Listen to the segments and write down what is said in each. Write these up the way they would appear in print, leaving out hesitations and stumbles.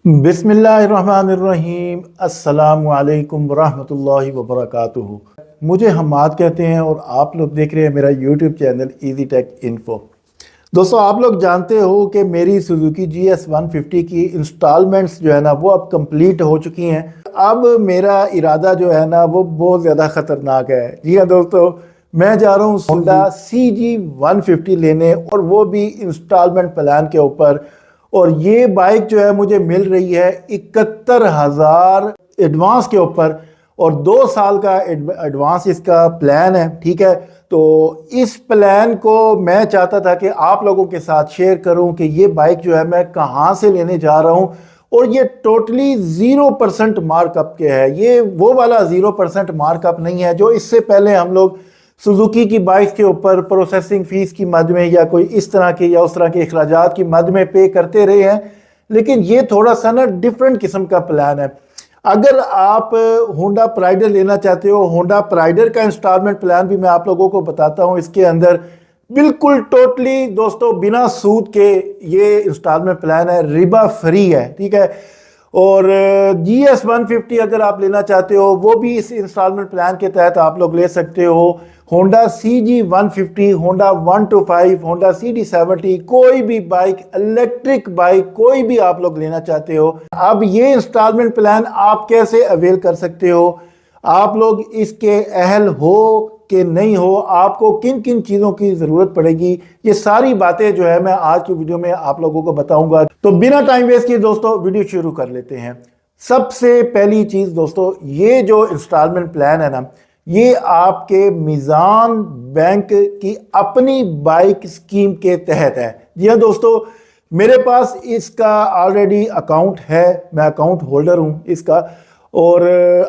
बिस्मिल्लाहिर्रहमानिर्रहीम। अस्सलामु अलैकुम वरहमतुल्लाहि वबरकातुहू। मुझे हम्माद कहते हैं और आप लोग देख रहे हैं मेरा YouTube channel easy take info. दोस्तों, आप लोग जानते हो कि मेरी सुजुकी GS150 की इंस्टॉलमेंट्स जो है ना वो अब कंप्लीट हो चुकी हैं। अब मेरा इरादा जो है ना वो बहुत ज़्यादा ख़तरनाक है। जी हाँ दोस्तों, मैं जा रहा हूँ होंडा CG150 लेने, और वो भी इंस्टॉलमेंट प्लान के ऊपर। और ये बाइक जो है मुझे मिल रही है 71,000 एडवांस के ऊपर, और 2 साल का एडवांस इसका प्लान है। ठीक है, तो इस प्लान को मैं चाहता था कि आप लोगों के साथ शेयर करूं कि ये बाइक जो है मैं कहां से लेने जा रहा हूं। और ये टोटली 0% मार्कअप के है। ये वो वाला 0% मार्कअप नहीं है जो इससे पहले हम लोग सुजुकी की बाइक के ऊपर प्रोसेसिंग फीस की मद में या कोई इस तरह के या उस तरह के अखराजात की मद में पे करते रहे हैं। लेकिन ये थोड़ा सा ना डिफरेंट किस्म का प्लान है। अगर आप होंडा प्राइडर लेना चाहते हो, होंडा प्राइडर का इंस्टॉलमेंट प्लान भी मैं आप लोगों को बताता हूं। इसके अंदर बिल्कुल टोटली दोस्तों बिना सूद के ये इंस्टॉलमेंट प्लान है, रिबा फ्री है। ठीक है, और GS150 अगर आप लेना चाहते हो वो भी इस इंस्टॉलमेंट प्लान के तहत आप लोग ले सकते हो। Honda CG150, Honda 125, Honda CD70, कोई भी बाइक, इलेक्ट्रिक बाइक कोई भी आप लोग लेना चाहते हो। अब ये इंस्टॉलमेंट प्लान आप कैसे अवेल कर सकते हो, आप लोग इसके अहल हो कि नहीं हो, आपको किन किन चीज़ों की ज़रूरत पड़ेगी, ये सारी बातें जो है मैं आज की वीडियो में आप लोगों को बताऊंगा। तो बिना टाइम वेस्ट किए दोस्तों वीडियो शुरू कर लेते हैं। सबसे पहली चीज़ दोस्तों, ये जो इंस्टॉलमेंट प्लान है ना, ये आपके मीज़ान बैंक की अपनी बाइक स्कीम के तहत है। जी हाँ दोस्तों, मेरे पास इसका ऑलरेडी अकाउंट है, मैं अकाउंट होल्डर हूँ इसका। और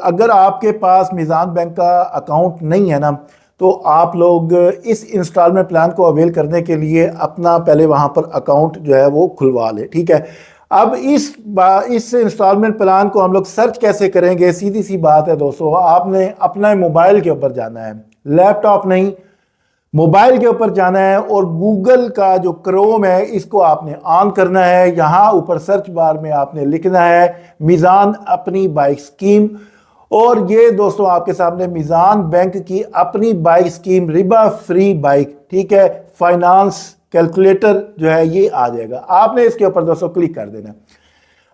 अगर आपके पास मीज़ान बैंक का अकाउंट नहीं है ना, तो आप लोग इस इंस्टॉलमेंट प्लान को अवेल करने के लिए अपना पहले वहाँ पर अकाउंट जो है वो खुलवा ले। ठीक है, अब इस इंस्टॉलमेंट प्लान को हम लोग सर्च कैसे करेंगे? सीधी सी बात है दोस्तों, आपने अपना मोबाइल के ऊपर जाना है, लैपटॉप नहीं, मोबाइल के ऊपर जाना है, और गूगल का जो क्रोम है इसको आपने ऑन करना है। यहाँ ऊपर सर्च बार में आपने लिखना है मीज़ान अपनी बाइक स्कीम। और ये दोस्तों आपके सामने मीज़ान बैंक की अपनी bike scheme, Riba free bike, ठीक है, फाइनेंस कैलकुलेटर जो है ये आ जाएगा। आपने इसके ऊपर दोस्तों क्लिक कर देना।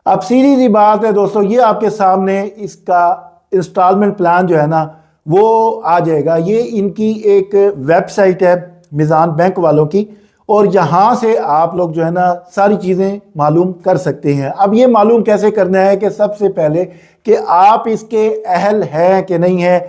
अब सीधी सी बात है दोस्तों, ये आपके सामने इसका इंस्टॉलमेंट प्लान जो है ना वो आ जाएगा। ये इनकी एक वेबसाइट है मीज़ान बैंक वालों की, और यहाँ से आप लोग जो है ना सारी चीज़ें मालूम कर सकते हैं। अब ये मालूम कैसे करना है कि सबसे पहले कि आप इसके अहल हैं कि नहीं है।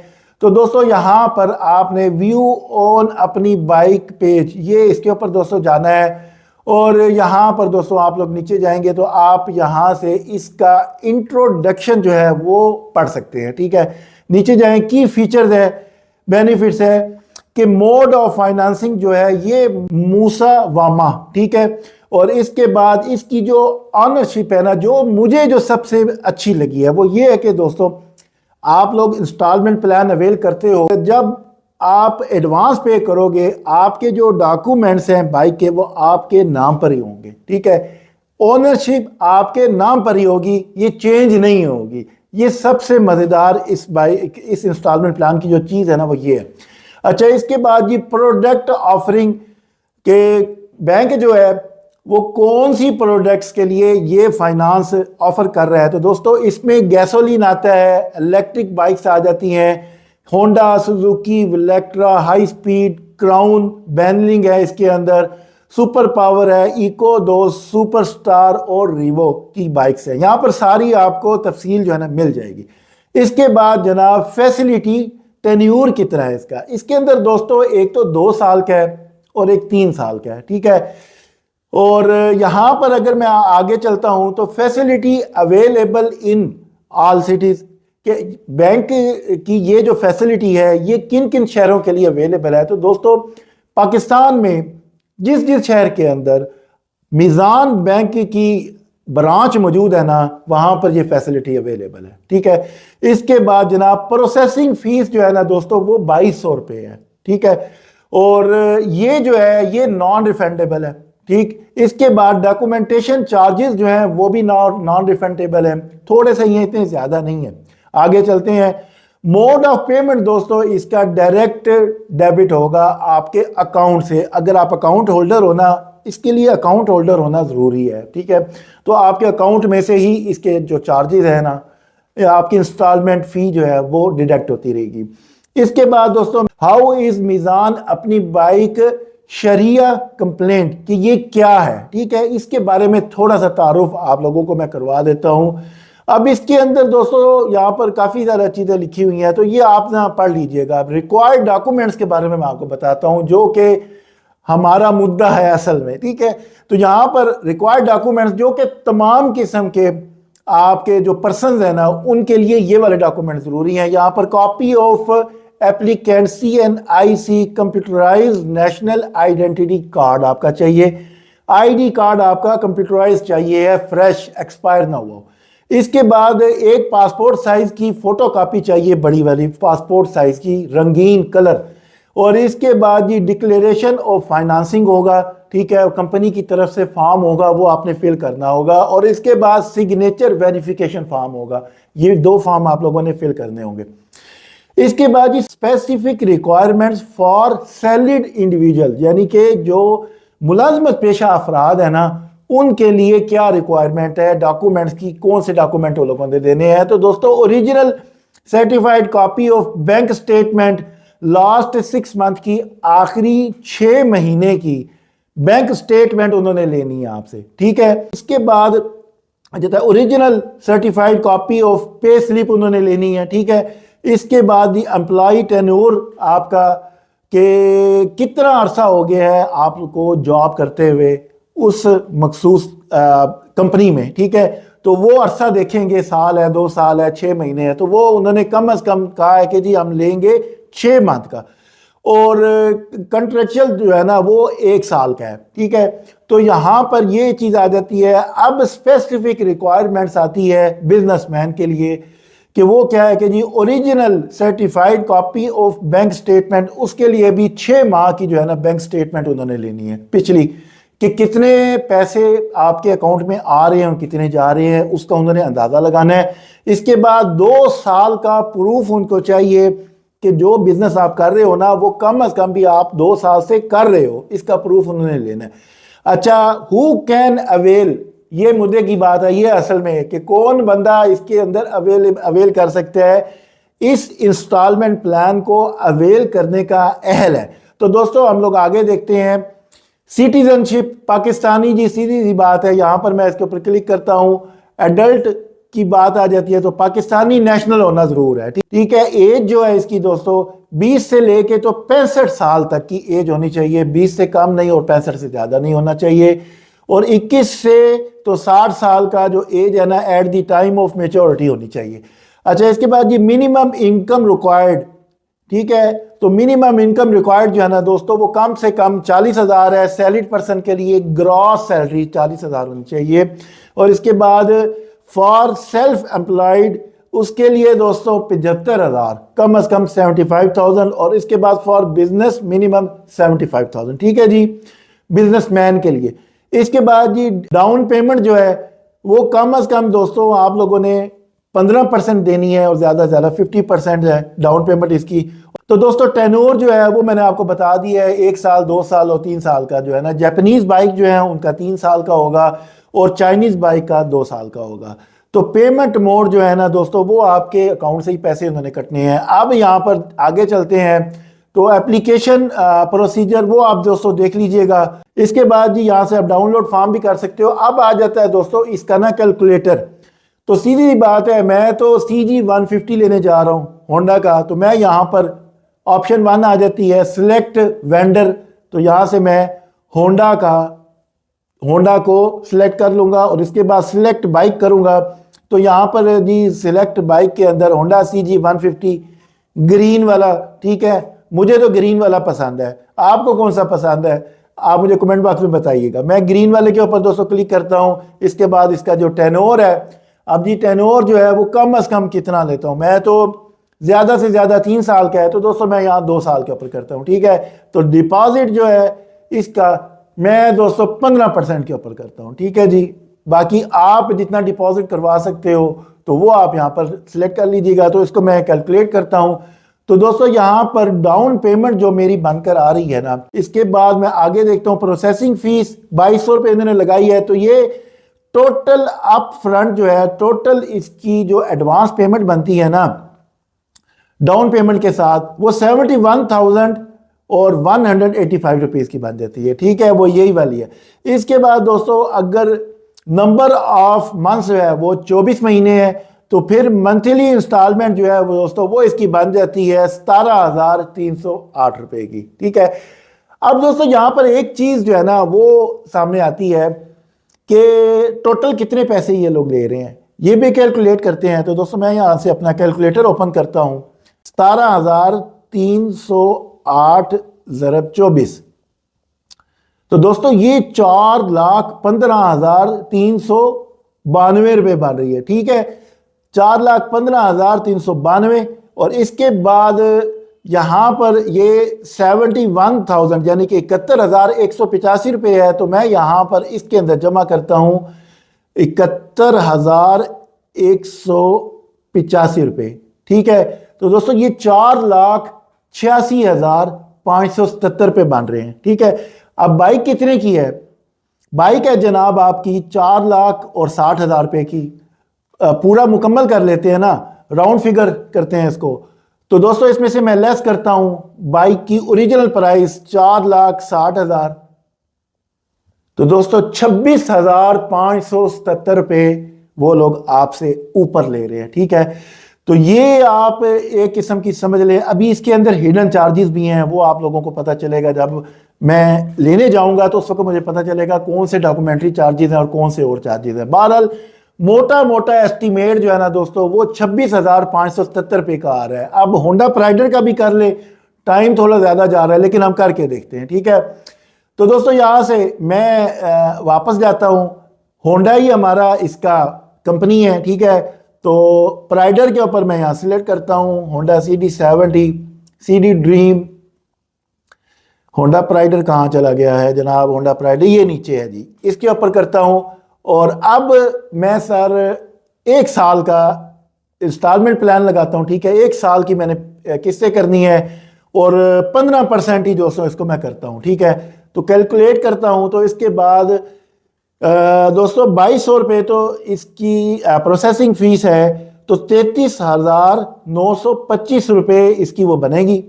तो दोस्तों यहाँ पर आपने व्यू ऑन अपनी बाइक पेज, ये इसके ऊपर दोस्तों जाना है। और यहाँ पर दोस्तों आप लोग नीचे जाएंगे तो आप यहाँ से इसका इंट्रोडक्शन जो है वो पढ़ सकते हैं। ठीक है, नीचे जाएं, की फीचर्स है, बेनिफिट्स है कि मोड ऑफ फाइनेंसिंग जो है ये मूसा वामा। ठीक है, और इसके बाद इसकी जो ऑनरशिप है ना, जो मुझे जो सबसे अच्छी लगी है वो ये है कि दोस्तों आप लोग इंस्टॉलमेंट प्लान अवेल करते हो, जब आप एडवांस पे करोगे आपके जो डॉक्यूमेंट्स हैं बाइक के वो आपके नाम पर ही होंगे। ठीक है, ओनरशिप आपके नाम पर ही होगी, ये चेंज नहीं होगी। ये सबसे मज़ेदार इस इंस्टॉलमेंट प्लान की जो चीज़ है ना वो ये है। अच्छा, इसके बाद ये प्रोडक्ट ऑफरिंग के बैंक जो है वो कौन सी प्रोडक्ट्स के लिए ये फाइनेंस ऑफर कर रहा है। तो दोस्तों इसमें गैसोलीन आता है, इलेक्ट्रिक बाइक्स आ जाती हैं, Honda, Suzuki, Vlektra, high speed, Crown, Benling है इसके अंदर, सुपर पावर है, इको 2, सुपर स्टार और रिवो की बाइक्स है। यहाँ पर सारी आपको तफसील जो है ना मिल जाएगी। इसके बाद जनाब फैसिलिटी टेन्यूर कितना है इसका, इसके अंदर दोस्तों एक तो 2 साल का है और एक 3 साल का है। ठीक है, और यहाँ पर अगर मैं आगे चलता हूँ तो facility available in all cities के बैंक की ये जो फैसिलिटी है ये किन किन शहरों के लिए अवेलेबल है। तो दोस्तों पाकिस्तान में जिस जिस शहर के अंदर मीज़ान बैंक की ब्रांच मौजूद है ना वहाँ पर ये फैसिलिटी अवेलेबल है। ठीक है, इसके बाद जनाब प्रोसेसिंग फीस जो है ना दोस्तों वो 2200 रुपये है। ठीक है, और ये जो है ये नॉन रिफंडेबल है। ठीक। इसके बाद डॉक्यूमेंटेशन चार्जेस जो हैं वो भी नॉन रिफंडेबल हैं, थोड़े से ही हैं, इतने ज़्यादा नहीं है। आगे चलते हैं। मोड ऑफ पेमेंट दोस्तों इसका डायरेक्ट डेबिट होगा आपके अकाउंट से। अगर आप अकाउंट होल्डर हो ना, इसके लिए अकाउंट होल्डर होना ज़रूरी है, ठीक है। तो आपके अकाउंट में से ही इसके जो चार्जेस है ना, आपकी इंस्टॉलमेंट फ़ी जो है वो डिडक्ट होती रहेगी। इसके बाद दोस्तों, हाउ इज़ मीज़ान अपनी बाइक शरिया कंप्लेंट कि ये क्या है, ठीक है। इसके बारे में थोड़ा सा तारुफ आप लोगों को मैं करवा देता हूँ। अब इसके अंदर दोस्तों यहाँ पर काफ़ी ज़्यादा चीज़ें लिखी हुई हैं, तो ये आप ना पढ़ लीजिएगा। रिक्वायर्ड डॉक्यूमेंट्स के बारे में मैं आपको बताता हूँ, जो कि हमारा मुद्दा है असल में, ठीक है। तो यहाँ पर रिक्वायर्ड डॉक्यूमेंट्स जो कि तमाम किस्म के आपके जो पर्सन है ना, उनके लिए ये वाले डॉक्यूमेंट ज़रूरी हैं। यहाँ पर copy of applicant CNIC computerised national identity card आपका चाहिए। ID कार्ड आपका कंप्यूटराइज चाहिए है, फ्रेश, एक्सपायर ना हुआ। इसके बाद एक पासपोर्ट साइज की फोटो कॉपी चाहिए, बड़ी वाली पासपोर्ट साइज की, रंगीन कलर। और इसके बाद ये डिक्लेरेशन ऑफ फाइनेंसिंग होगा, ठीक है, कंपनी की तरफ से फॉर्म होगा, वो आपने फिल करना होगा। और इसके बाद सिग्नेचर वेरिफिकेशन फॉर्म होगा, ये 2 फॉर्म आप लोगों ने फिल करने होंगे। इसके बाद ये specific requirements for salaried individual, यानी कि जो मुलाजमत पेशा अफराद है ना, उनके लिए क्या रिक्वायरमेंट है डॉक्यूमेंट्स की, कौन से डॉक्यूमेंट वो लोगों ने देने हैं। तो दोस्तों, original certified copy of bank statement last 6 month की, आखिरी 6 महीने की बैंक स्टेटमेंट उन्होंने लेनी है आपसे, ठीक है। इसके बाद original certified copy of pay slip उन्होंने लेनी है, ठीक है। इसके बाद एम्प्लॉय टेन्योर आपका कि कितना अरसा हो गया है आपको जॉब करते हुए उस मखसूस कंपनी में, ठीक है। तो वो अरसा देखेंगे, साल है, 2 साल है, 6 महीने है, तो वो उन्होंने कम अज़ कम कहा है कि जी हम लेंगे 6 मंथ का। और कंट्रेक्चुअल जो है ना वो 1 साल का है, ठीक है। तो यहाँ पर ये चीज़ आ जाती है। अब स्पेसिफिक रिक्वायरमेंट्स आती है बिजनेसमैन के लिए कि वो क्या है कि जी original certified copy of bank statement, उसके लिए भी 6 माह की जो है ना बैंक स्टेटमेंट उन्होंने लेनी है पिछली, कि कितने पैसे आपके अकाउंट में आ रहे हैं, कितने जा रहे हैं, उसका उन्होंने अंदाज़ा लगाना है। इसके बाद 2 साल का प्रूफ उनको चाहिए कि जो बिजनेस आप कर रहे हो ना, वो कम अज़ कम भी आप 2 साल से कर रहे हो, इसका प्रूफ उन्होंने लेना है। अच्छा, हु कैन अवेल, ये मुद्दे की बात है, ये असल में कि कौन बंदा इसके अंदर अवेल कर सकता है, इस इंस्टॉलमेंट प्लान को अवेल करने का अहल है। तो दोस्तों, हम लोग आगे देखते हैं। सिटीजनशिप पाकिस्तानी, जी सीधी सी बात है, यहाँ पर मैं इसके ऊपर क्लिक करता हूँ, एडल्ट की बात आ जाती है तो पाकिस्तानी नेशनल होना ज़रूर है, ठीक है। एज जो है इसकी दोस्तों 20 से लेके तो 65 साल तक की एज होनी चाहिए, 20 से कम नहीं और 65 से ज़्यादा नहीं होना चाहिए। और 21 से तो 60 साल का जो एज है ना, at the time of maturity होनी चाहिए। अच्छा, इसके बाद ये मिनिमम इनकम रिक्वायर्ड, ठीक है। तो मिनिमम इनकम रिक्वायर्ड जो है ना दोस्तों, वो कम से कम 40,000 है। सैलरीड पर्सन के लिए ग्रॉस सैलरी 40,000 होनी चाहिए। और इसके बाद फॉर सेल्फ एम्प्लॉयड, उसके लिए दोस्तों 75,000, कम से कम 75,000। और इसके बाद फॉर बिजनेस मिनिमम 75,000, ठीक है जी, बिजनेसमैन के लिए। इसके बाद जी डाउन पेमेंट जो है वो कम से कम दोस्तों आप लोगों ने 15% देनी है और ज़्यादा से ज़्यादा 50% है डाउन पेमेंट इसकी। तो दोस्तों, टेन्योर जो है वो मैंने आपको बता दिया है, 1 साल, 2 साल और 3 साल का जो है ना। जापानीज़ बाइक जो है उनका 3 साल का होगा और चाइनीज़ बाइक का 2 साल का होगा। तो पेमेंट मोड जो है ना दोस्तों, वो आपके अकाउंट से ही पैसे उन्होंने कटने हैं। अब यहाँ पर आगे चलते हैं, तो एप्लीकेशन प्रोसीजर वो आप दोस्तों देख लीजिएगा। इसके बाद जी यहाँ से आप डाउनलोड फॉर्म भी कर सकते हो। अब आ जाता है दोस्तों इसका ना कैलकुलेटर। तो सीधी बात है, मैं तो CG 150 लेने जा रहा हूँ होंडा का। तो मैं यहाँ पर ऑप्शन 1 आ जाती है सिलेक्ट वेंडर। तो यहाँ से मैं होंडा को सिलेक्ट कर लूँगा और इसके बाद सिलेक्ट बाइक करूँगा। तो यहाँ पर जी सिलेक्ट बाइक के अंदर होंडा CG 150 ग्रीन वाला, ठीक है। मुझे तो ग्रीन वाला पसंद है, आपको कौन सा पसंद है आप मुझे कमेंट बॉक्स में बताइएगा। मैं ग्रीन वाले के ऊपर दोस्तों क्लिक करता हूँ। इसके बाद इसका जो टेन्योर है, अब जी टेन्योर जो है वो कम से कम कितना लेता हूँ, मैं तो ज़्यादा से ज़्यादा 3 साल का है, तो दोस्तों मैं यहाँ 2 साल के ऊपर करता हूँ, ठीक है। तो डिपॉजिट जो है इसका मैं दोस्तों 15% के ऊपर करता हूँ, ठीक है जी। बाकी आप जितना डिपॉजिट करवा सकते हो तो वो आप यहाँ पर सिलेक्ट कर लीजिएगा। तो इसको मैं कैलकुलेट करता हूँ। तो दोस्तों यहाँ पर डाउन पेमेंट जो मेरी बनकर आ रही है ना, इसके बाद मैं आगे देखता हूँ प्रोसेसिंग फीस 2200 रुपये इन्होंने लगाई है। तो ये टोटल अप फ्रंट जो है, टोटल इसकी जो एडवांस पेमेंट बनती है ना डाउन पेमेंट के साथ, वो 71,185 रुपीज़ की बन जाती है, ठीक है। वो यही वाली है। इसके बाद दोस्तों अगर नंबर ऑफ मंथ्स जो है वो 24 महीने है तो फिर मंथली इंस्टॉलमेंट जो है वो दोस्तों वो इसकी बन जाती है 17,308 रुपए की, ठीक है। अब दोस्तों यहाँ पर एक चीज़ जो है ना वो सामने आती है कि टोटल कितने पैसे ये लोग ले रहे हैं, ये भी कैलकुलेट करते हैं। तो दोस्तों मैं यहाँ से अपना कैलकुलेटर ओपन करता हूँ। 17,308 ज़रब 24, तो दोस्तों ये 4,15,392 रुपये बन रही है, ठीक है। 4,15,392 और इसके बाद यहाँ पर ये 71,000 यानी कि 71,185 रुपये है। तो मैं यहाँ पर इसके अंदर जमा करता हूँ 71,185 रुपये, ठीक है। तो दोस्तों ये 4,86,577 रुपये बन रहे हैं, ठीक है। अब बाइक कितने की है? बाइक है जनाब आपकी 4,60,000 रुपये की। पूरा मुकम्मल कर लेते हैं ना, राउंड फिगर करते हैं इसको। तो दोस्तों इसमें से मैं लेस करता हूं बाइक की ओरिजिनल प्राइस 4,60,000, तो दोस्तों 26,577 रुपये वो लोग आपसे ऊपर ले रहे हैं, ठीक है। तो ये आप एक किस्म की समझ लें। अभी इसके अंदर हिडन चार्जेस भी हैं, वो आप लोगों को पता चलेगा जब मैं लेने जाऊंगा तो उस वक्त मुझे पता चलेगा कौन से डॉक्यूमेंट्री चार्जेस हैं और कौन से और चार्जेस हैं। बहरहाल मोटा मोटा एस्टीमेट जो है ना दोस्तों वो 26,577 रुपये का आ रहा है। अब होंडा प्राइडर का भी कर ले, टाइम थोड़ा ज़्यादा जा रहा है लेकिन हम करके देखते हैं, ठीक है। तो दोस्तों यहाँ से मैं वापस जाता हूँ। होंडा ही हमारा इसका कंपनी है, ठीक है। तो प्राइडर के ऊपर मैं यहाँ सिलेक्ट करता हूँ Honda CD70, CD Dream. Honda Pridor कहाँ चला गया है जनाब? होंडा प्राइडर ये नीचे है जी, इसके ऊपर करता हूँ। और अब मैं सर 1 साल का इंस्टॉलमेंट प्लान लगाता हूँ, ठीक है। 1 साल की मैंने किस्तें करनी है और 15% ही दोस्तों इसको मैं करता हूँ, ठीक है। तो कैलकुलेट करता हूँ तो इसके बाद दोस्तों 2200 रुपये तो इसकी प्रोसेसिंग फीस है, तो 33,925 रुपये इसकी वो बनेगी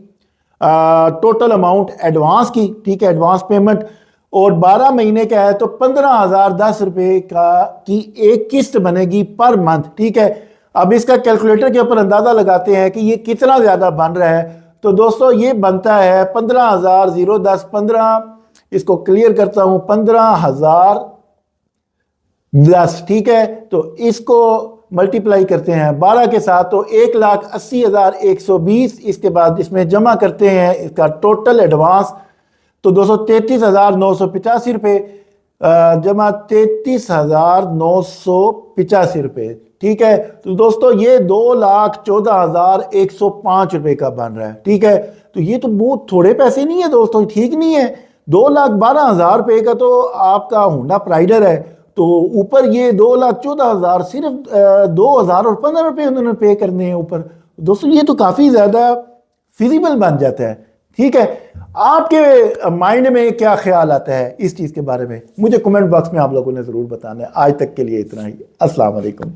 टोटल अमाउंट एडवांस की, ठीक है, एडवांस पेमेंट। और 12 महीने का है तो 15,010 रुपये की एक किस्त बनेगी पर मंथ, ठीक है। अब इसका कैलकुलेटर के ऊपर अंदाज़ा लगाते हैं कि ये कितना ज़्यादा बन रहा है। तो दोस्तों ये बनता है 15,010, 15 इसको क्लियर करता हूँ 15,010, ठीक है। तो इसको मल्टीप्लाई करते हैं 12 के साथ तो 1,80,120। इसके बाद इसमें जमा करते हैं इसका टोटल एडवांस, तो दोस्तों 33,985 रुपये जमा 33,985 रुपये, ठीक है। तो दोस्तों ये 2,14,105 रुपये का बन रहा है, ठीक है। तो ये तो बहुत थोड़े पैसे नहीं है दोस्तों, ठीक नहीं है। 2,12,000 रुपये का तो आपका होंडा प्राइडर है, तो ऊपर ये 2,14,000 सिर्फ 2,000 और 15 रुपये उन्होंने पे करने हैं ऊपर। दोस्तों ये तो काफ़ी ज़्यादा फिजिबल बन जाता है, ठीक है। आपके माइंड में क्या ख्याल आता है इस चीज़ के बारे में? मुझे कमेंट बॉक्स में आप लोगों ने ज़रूर बताना है। आज तक के लिए इतना ही। अस्सलाम वालेकुम।